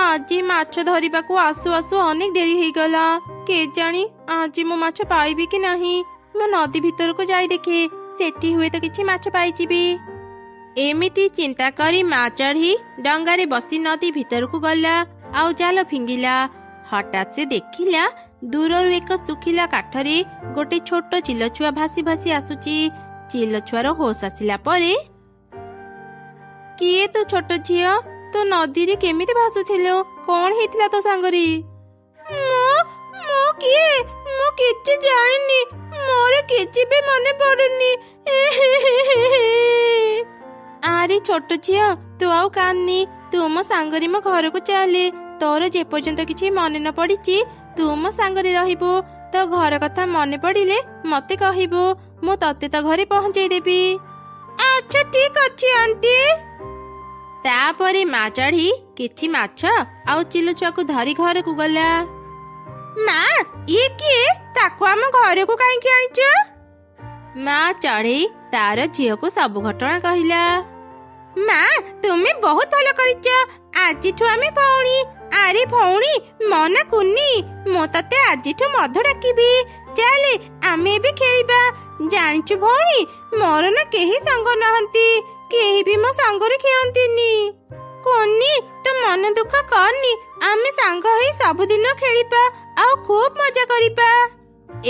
আজি মাছ ধরিବାକୁ ଆସୁ ଆସୁ ଅନେକ ଡେରି ହେଇଗଲା। କେଜାଣି ଆଜି ମୁଁ ମାଛ ପାଇବି କି ନାହିଁ। ମୁଁ ନଦୀ ଭିତରକୁ ଯାଇ ଦେଖେ, ସେଠି ହୁଏତ କିଛି ମାଛ ପାଇଯିବି। ଏମିତି ଚିନ୍ତା କରି ମା ଚଢ଼ି ଡଙ୍ଗାରେ ବସି ନଦୀ ଭିତରକୁ ଗଲା ଆଉ ଜାଲ ଫିଙ୍ଗିଲା। ହଠାତ୍ ସେ ଦେଖିଲା ଦୂରରୁ ଏକ ଶୁଖିଲା କାଠରେ ଗୋଟେ ଛୋଟ ଚିଲଛୁଆ ଭାସି ଭାସି ଆସୁଛି। ଚିଲଛୁଆର ହୋସ ଆସିଲା ପରେ, କିଏ ତୁ ଛୋଟ ଝିଅ? ତୁ ନଦୀରେ କେମିତି ଭାସୁଥିଲୁ? କଣ ହେଇଥିଲା ତୋ ସାଙ୍ଗରେ? ମୁଁ କିଏ? ମୁଁ କିଛି ଜାଣିନି, ମୋର କିଛି ବି ମନେ ପଡୁନି। ଆରେ ଛୋଟ ଝିଅ, ତୁ ଆଉ କାନ୍ଦିନି, ତୁ ମୋ ସାଙ୍ଗରେ ମୋ ଘରକୁ ଚାଲେ। ତୋର ଯେପର୍ଯ୍ୟନ୍ତ କିଛି ମନେ ନ ପଡିଛି ତୁ ମୋ ସାଙ୍ଗରେ ରହିବୁ। ତୋ ଘର କଥା ମନେ ପଡିଲେ ମତେ କହିବୁ, ମୁଁ ତତେ ତ ଘରେ ପହଞ୍ଚେଇ ଦେବି। ଆଚ୍ଛା ଠିକ ଅଛି ଆଣ୍ଟି। ତାପରେ ମା ଚଢ଼ି କିଛି ମାଛ ଆଉ ଚିଲଛୁଆକୁ ଧରି ଘରକୁ ଗଲା। ମା, ଇଏ କିଏ? ତାକୁ ଆମ ଘରକୁ କାହିଁକି ଆଣିଛ? ମା ଚଢ଼େଇ ତାର ଝିଅକୁ ସବୁ ଘଟଣା କହିଲା। ମା, ତୁମେ ବହୁତ ଭଲ କରିଛ। ଆଜିଠୁ ଆମେ ଭଉଣୀ। ଆରେ ଭଉଣୀ, ମୋ ନା କୁନି। ମୁଁ ତତେ ଆଜିଠୁ ମଧୁ ଡାକିବି। ଚାଲେ ଆମେ ଏବେ ଖେଳିବା। ଜାଣିଛୁ ଭଉଣୀ, ମୋର ନା କେହି ସାଙ୍ଗ ନାହାନ୍ତି, କେହି ବି ମୋ ସାଙ୍ଗରେ ଖେଳନ୍ତିନି। କୁନି, ତୁ ମନ ଦୁଃଖ କରନି, ଆମେ ସାଙ୍ଗ ହେଇ ସବୁଦିନ ଖେଳିବା ଆଉ ଖୁବ ମଜା କରିବା।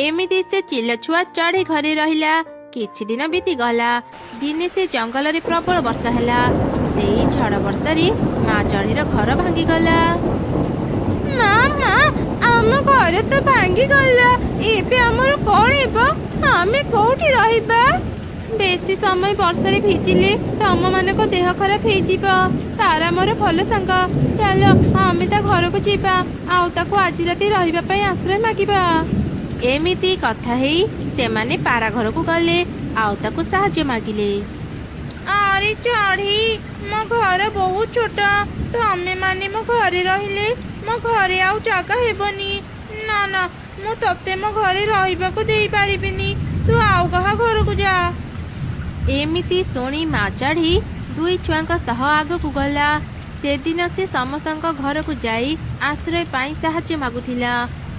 ଏମିତି ସେ ଚିଲଛୁଆ ଚଢ଼େଇ ଘରେ ରହିଲା। କିଛି ଦିନ ବିତିଗଲା। ଦିନେ ସେ ଜଙ୍ଗଲରେ ପ୍ରବଳ ବର୍ଷା ହେଲା। ସେଇ ଝଡ଼ ବର୍ଷାରେ ମା ଚଢ଼େଇର ଘର ଭାଙ୍ଗିଗଲା। ମା, ଆମ ଘର ତ ଭାଙ୍ଗିଗଲା। ଏବେ ଆମର କଣ ହେବ? ଆମେ କୋଉଠି ରହିବା? ବେଶୀ ସମୟ ବର୍ଷାରେ ଭିଜିଲେ ତମ ମାନଙ୍କ ଦେହ ଖରାପ ହେଇଯିବ। ତାରା ମୋର ଭଲ ସାଙ୍ଗ, ଚାଲ ଆମେ ତା ଘରକୁ ଯିବା ଆଉ ତାକୁ ଆଜି ରାତି ରହିବା ପାଇଁ ଆଶ୍ରୟ ମାଗିବା। ଏମିତି କଥା ହେଇ ସେମାନେ ପାରା ଘରକୁ ଗଲେ ଆଉ ତାକୁ ସାହାଯ୍ୟ ମାଗିଲେ। ଆରେ ଚଢ଼େଇ, ମୋ ଘର ବହୁତ ଛୋଟ। ତମେ ମାନେ ମୋ ଘରେ ରହିଲେ ମୋ ଘରେ ଆଉ ଜାଗା ହେବନି। ନା, ମୁଁ ତତେ ମୋ ଘରେ ରହିବାକୁ ଦେଇପାରିବିନି। ତୁ ଆଉ କାହା ଘରକୁ ଯା। ଏମିତି ଶୁଣି ମା ଚଢ଼େଇ ଦୁଇ ଛୁଆଙ୍କ ସହ ଆଗକୁ ଗଲା। ସେଦିନ ସେ ସମସ୍ତଙ୍କ ଘରକୁ ଯାଇ ଆଶ୍ରୟ ପାଇଁ ସାହାଯ୍ୟ ମାଗୁଥିଲା,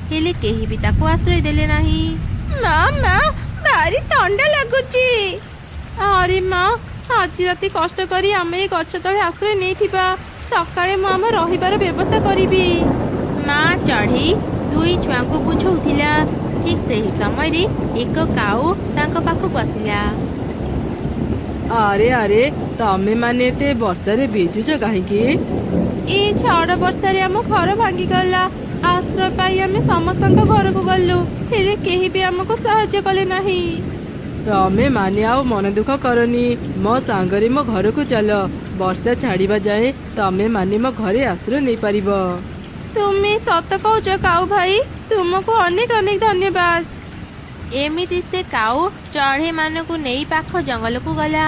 ହେଲେ କେହି ବି ତାକୁ ଆଶ୍ରୟ ଦେଲେ ନାହିଁ। ମା, ଭାରି ଥଣ୍ଡା ଲାଗୁଛି। ଆରେ ମା, ଆଜି ରାତି କଷ୍ଟ କରି ଆମେ ଏ ଗଛ ତଳେ ଆଶ୍ରୟ ନେଇଥିବା। ସକାଳେ ମୁଁ ଆମ ରହିବାର ବ୍ୟବସ୍ଥା କରିବି। ମା ଚଢ଼େଇ ଦୁଇ ଛୁଆଙ୍କୁ ବୁଝଉଥିଲା। ଠିକ ସେହି ସମୟରେ ଏକ କାଉ ତାଙ୍କ ପାଖକୁ ଆସିଲା। ଆରେ ତମେ ମାନେ ଏତେ ବର୍ଷାରେ ଭିଜୁଛ କାହିଁକି? ଏ ଝଡ଼ ବର୍ଷାରେ ଆମ ଘର ଭାଙ୍ଗିଗଲା। ଆଶ୍ରୟ ପାଇଁ ଆମେ ସମସ୍ତଙ୍କ ଘରକୁ ଗଲୁ, ହେଲେ କେହି ବି ଆମକୁ ସାହାଯ୍ୟ କଲେ ନାହିଁ। ତମେ ମାନେ ଆଉ ମନ ଦୁଃଖ କରନି, ମୋ ସାଙ୍ଗରେ ମୋ ଘରକୁ ଚାଲ। ବର୍ଷା ଛାଡ଼ିବା ଯାଏ ତମେ ମାନେ ମୋ ଘରେ ଆଶ୍ରୟ ନେଇପାରିବ। ତୁମେ ସତ କହୁଛ କାଉ ଭାଇ, ତୁମକୁ ଅନେକ ଅନେକ ଧନ୍ୟବାଦ। ଏମିତି ସେ କାଉ ଚଢ଼େଇ ମାନଙ୍କୁ ନେଇ ପାଖ ଜଙ୍ଗଲକୁ ଗଲା।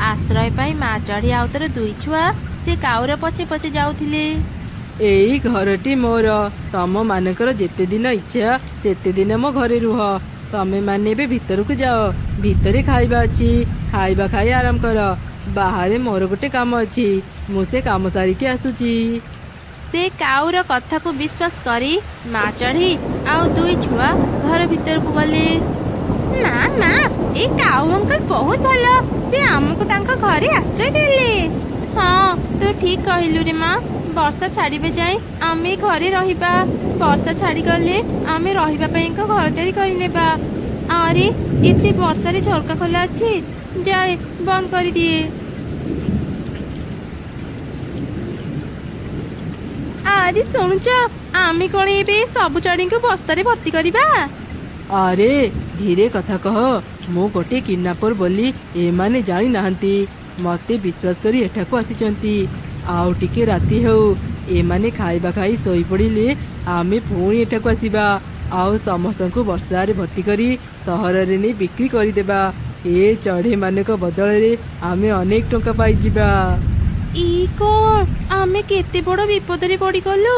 ଆଶ୍ରୟ ପାଇଁ ମା ଚଢ଼େଇ ଆଉ ତାର ଦୁଇ ଛୁଆ ସେ କାଉର ପଛେ ପଛେ ଯାଉଥିଲେ। ଏଇ ଘରଟି ମୋର। ତମ ମାନଙ୍କର ଯେତେ ଦିନ ଇଚ୍ଛା ସେତେ ଦିନ ମୋ ଘରେ ରୁହ। ତମେ ମାନେ ଏବେ ଭିତରକୁ ଯାଅ। ଭିତରେ ଖାଇବା ଅଛି, ଖାଇବା ଖାଇ ଆରାମ କର। ବାହାରେ ମୋର ଗୋଟେ କାମ ଅଛି, ମୁଁ ସେ କାମ ସାରିକି ଆସୁଛି। ସେ କାଉର କଥାକୁ ବିଶ୍ୱାସ କରି ମା ଚଢ଼େଇ ଆଉ ଦୁଇ ଛୁଆ ଘର ଭିତରକୁ ଗଲେ। ମା, ଏ କାଉ ଅଙ୍କଲ ବହୁତ ଭଲ। ସେ ଆମକୁ ତାଙ୍କ ଘରେ ଆଶ୍ରୟ ଦେଲେ। ହଁ, ତୁ ଠିକ କହିଲୁ ରେ ମା। ବର୍ଷା ଛାଡ଼ିବା ଯାଏ ଆମେ ଘରେ ରହିବା। ବର୍ଷା ଛାଡ଼ିଗଲେ ଆମେ ରହିବା ପାଇଁ ଏକ ଘର ତିଆରି କରିନେବା। ଆରେ ଏତେ ବର୍ଷାରେ ଝରକା ଖୋଲା ଅଛି, ଯାଏ ବନ୍ଦ କରିଦିଏ। ଆରେ ଶୁଣୁଛ, ଆମେ କଣ ଏବେ ସବୁ ଚଢ଼େଇଙ୍କୁ ବସ୍ତାରେ ଭର୍ତ୍ତି କରିବା? ଆରେ ଧୀରେ କଥା କହ, ମୁଁ ଗୋଟେ କିଡନାପର ବୋଲି ଏମାନେ ଜାଣି ନାହାନ୍ତି। ମତେ ବିଶ୍ୱାସ କରି ଏଠାକୁ ଆସିଛନ୍ତି। ଆଉ ଟିକେ ରାତି ହେଉ, ଏମାନେ ଖାଇବା ଖାଇ ଶୋଇପଡ଼ିଲେ ଆମେ ପୁଣି ଏଠାକୁ ଆସିବା ଆଉ ସମସ୍ତଙ୍କୁ ବର୍ଷାରେ ଭର୍ତ୍ତି କରି ସହରରେ ନେଇ ବିକ୍ରି କରିଦେବା। ଏ ଚଢ଼େଇମାନଙ୍କ ବଦଳରେ ଆମେ ଅନେକ ଟଙ୍କା ପାଇଯିବା। କଣ ଆମେ କେତେ ବଡ଼ ବିପଦରେ ପଡ଼ିଗଲୁ?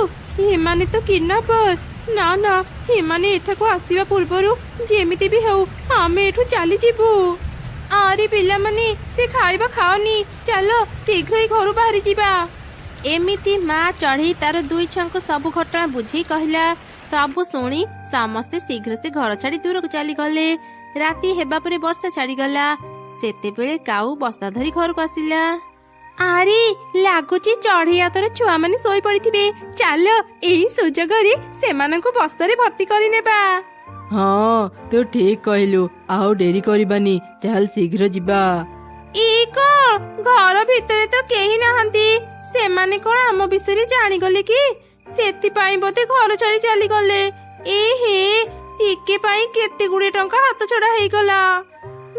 ଏମାନେ ତ କିଡନାପର। ନା, ଏମାନେ ଏଠାକୁ ଆସିବା ପୂର୍ବରୁ ଯେମିତି ବି ହେଉ ଆମେ ଏଠୁ ଚାଲିଯିବୁ। ଆରେ ପିଲାମାନେ, ସେ ଖାଇବା ଖାଅନି, ଚାଲ ଶୀଘ୍ର ଏଇ ଘରୁ ବାହାରି ଯିବା। एमिति माँ चढ़ी तार दुई छुआंको सबु घटना बुझी कहला। सबु शुणी समस्ते शीघ्र से घर छाड़ी दूर को चली गले। राति हेबा परे वर्षा छाड़ी गला। सेतेबेले काऊ बस्ता धरी घर को आसिला। आरे लागुची चढ़ी आतर छुआ माने सोई पड़िथिबे। चल एही सुजगरे सेमानंकु बस्तारे भर्ती करि नेबा। हाँ तू ठीक कहलु। आओ डेरी करिबानी, चल शीघ्र जिबा। ई कोन घर भितरे तो केही नाहंती। सेमाने कोन आम विषय जानी गले कि सेति पाई बोते घर छाड़ी चली गले। ए हे टिके पाई केते गुडे टंका हाथ छड़ा हेई गला।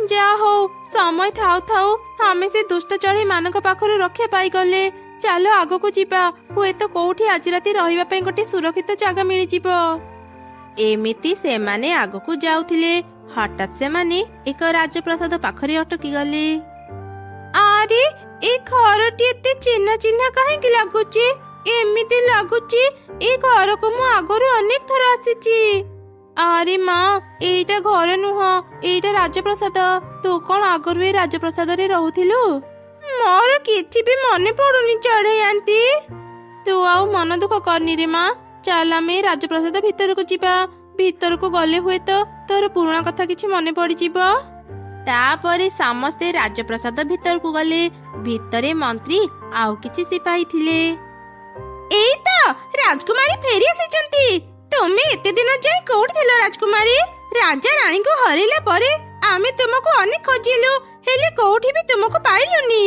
जा हो समय थाउ थाउ हमें से दुष्ट चढ़ी मानक पाखरे रक्षा पाई गले। चलो आगो को जीवा। हुए तो कोठी आज राति रहिबा पई गोटे सुरक्षित जगह मिली जीवो। एमिति सेमाने आगो को जाउथिले। हठात सेमाने एक राजप्रसाद पाखरे अटकी गले। आरे ए घरटी एते चिन्ह चिन्ह काहेकि लागुची? एमिति लागुची ए घर को मु आगरो अनेक थर आसीची। आरे माँ एइटा घर नुह, एइटा राजप्रसाद। तू कौन आगरू ए राजप्रसाद रे रहुथिलु? मोर किछि भी मने पडुनी चढ़े आंटी। तू आउ मन दुख करनी रे माँ। चल आमे राजप्रसाद भितर को जीवा। भितर को गले हुए तो तोर पुराना कथा किछि मने पड़ी जीवा। तापरे समस्ते राजप्रसाद भितर को गले। भितरे मंत्री आउ किछि सिपाही थिले। एई तो राजकुमारी फेरी आसीचंती। तुमे एते दिन जाय कोउठ थिलो राजकुमारी? राजा रानी को हरिला परे आमे तुमको अनेक खोजिलु, हेले कोउठी भी तुमको पाइलुनी।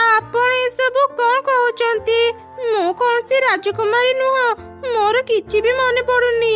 आपण ए सब कोन कहउचंती? मो कोन से राजकुमारी नुह। मोर किछि भी मने पडुनी।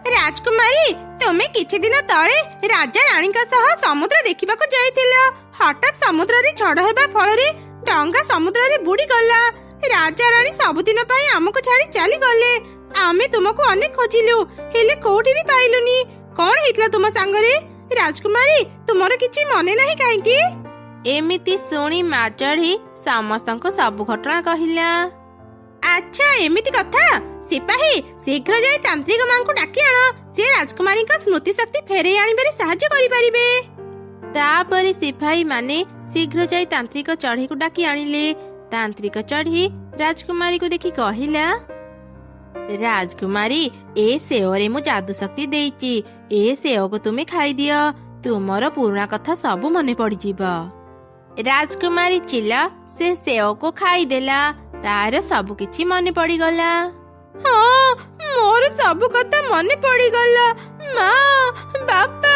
राजकुमारी तुमे किछि दिन तळे राजा रानी का सह समुद्र देखिबा को जायथिलो। हठात समुद्र रे झड़ हेबा फଳରେ डंगा समुद्र रे बुडी गला। राजा रानी सबुदिन पई हमको छाड़ी चली गले। आमे तुमको अनेक खोजिलु, हेले कोठी भी पाइलुनी। कोन हेतला तुम संगरे? राजकुमारी तुमर किछि मने नाही काहेकि? एमिति सुनी मा चढ़ी समस्तंको सब घटना कहिला। अच्छा एमिति कथा। सिपाही शीघ्र जाई तांत्रिक मांको डाकी आण। से राजकुमारी का स्मृति शक्ति फेरे आनिबारे सहाय्य करि परिबे। तापरे सिपाही माने शीघ्र जाई तांत्रिक चढ़ी को डाकी आनिले। तांत्रिक चढ़ी राजकुमारी को देखि कहिला, राजकुमारी ए सेओरे मु जादू शक्ति देइची। ए सेओ को तुमे खाई दियो। तुमर पुराना कथा सब मने पड़ी जीवा। राजकुमारी चिल्ला से सेओ को खाई देला। तार सब किछि मने पड़ी गला। हाँ मोर सब कथा मने पड़ी गला। माँ बापा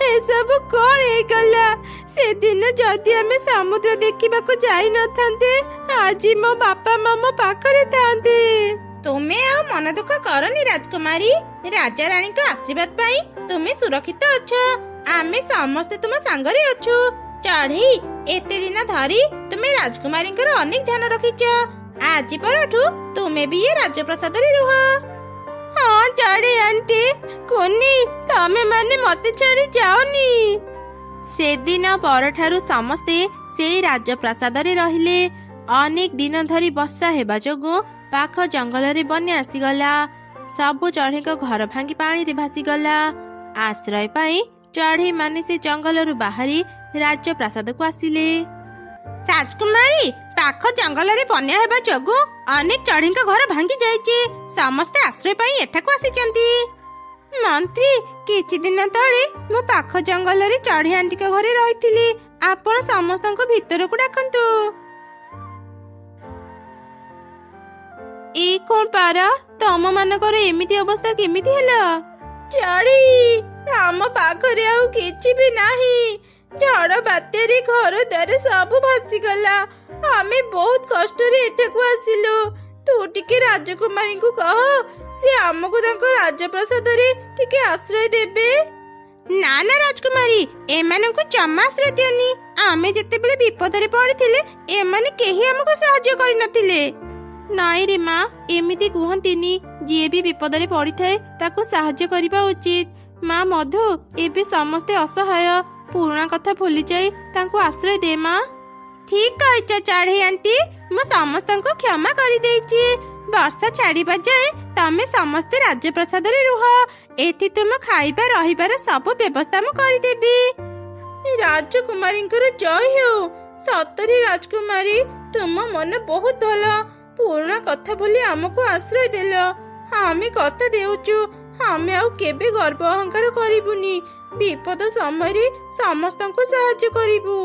ए सब कोन हे गला? से दिन जदि हमें समुद्र देखिबा को जाई न थांते, आज मो बापा मामा पाखरे थांते। तुमे आ मन दुख करनी राजकुमारी। राजा रानी का आशीर्वाद पाई तुमे सुरक्षित अछो। आमे समस्त तुम संगरे अछु। चढ़ी एते दिन धरी तुमे राजकुमारी कर अनेक ध्यान रखिछ। आज परठु तुमे भी ये राजप्रसाद रे रुह। हाँ चढ़ी आंटी कोनी तमे माने मते छाड़ी जाओनी। से दिन परठारु समस्ते से राजप्रसाद रे रहिले। अनेक दिन धरी वर्षा हेबा जोगु पाख जंगल रे बन्या आसीगला। सबु चढ़ी को घर भांगी पानी रे भासी गला। आश्रय पाई चढ़ी माने से जंगल रु बाहरी राजप्रसाद को आसिले। राजकुमारी पाख जंगल रे बन्या हेबा जोगु अनेक चढ़ी को घर भांगी जायछि। समस्ते आश्रय पाई एठा को आसीचंती। मंत्री किछि दिन तळे मो पाख जंगल रे चढ़ी आंटी के घरे रहिथिली। आपण समस्त को भीतर को डाकंतु। ए कोन पारा तम मानकर एमिति अवस्था केमिति हैला? चढ़ी हम पाखरे आउ किछि भी नाही। झड़ बात्या रे घर द्वार सब भासी गला। हमें बहुत कष्ट रे एठा को आसिलु। तू टिके राजकुमारी को कह से हमको तांको राजप्रसाद रे टिके आश्रय देबे। ना ना राजकुमारी एमानंको जम्मा आश्रय दियनी। आमे जेतेबेले विपद रे पड़िथिले एमाने केही हमको सहाय्य करि नथिले। नाई रे माँ एमिति कुहंतिनी। जे भी विपद रे पड़िथाए ताको सहाय्य करिबा उचित। माँ मधु एबे समस्ते असहाय। पुराना कथा भूली जाई तांको आश्रय दे माँ। ठीक कहछ चढ़ी आंटी। मु समस्तंको क्षमा करि देइछि। वर्षा छाड़ीबा जाए तमे समस्ते राजप्रसाद रे रुह। एठी तुम खाइबा रहिबार सब व्यवस्था मु करि देबी। राजकुमारींकर जय हो। सतरी राजकुमारी ତୁମ ମନ ବହୁତ ଭଲ। ପୁରୁଣା କଥା ବୋଲି ଆମକୁ ଆଶ୍ରୟ ଦେଲ। ଆମେ କଥା ଦେଉଛୁ, ଆମେ ଆଉ କେବେ ଗର୍ବ ଅହଙ୍କାର କରିବୁନି। ବିପଦ ସମୟରେ ସମସ୍ତଙ୍କୁ ସାହାଯ୍ୟ କରିବୁ।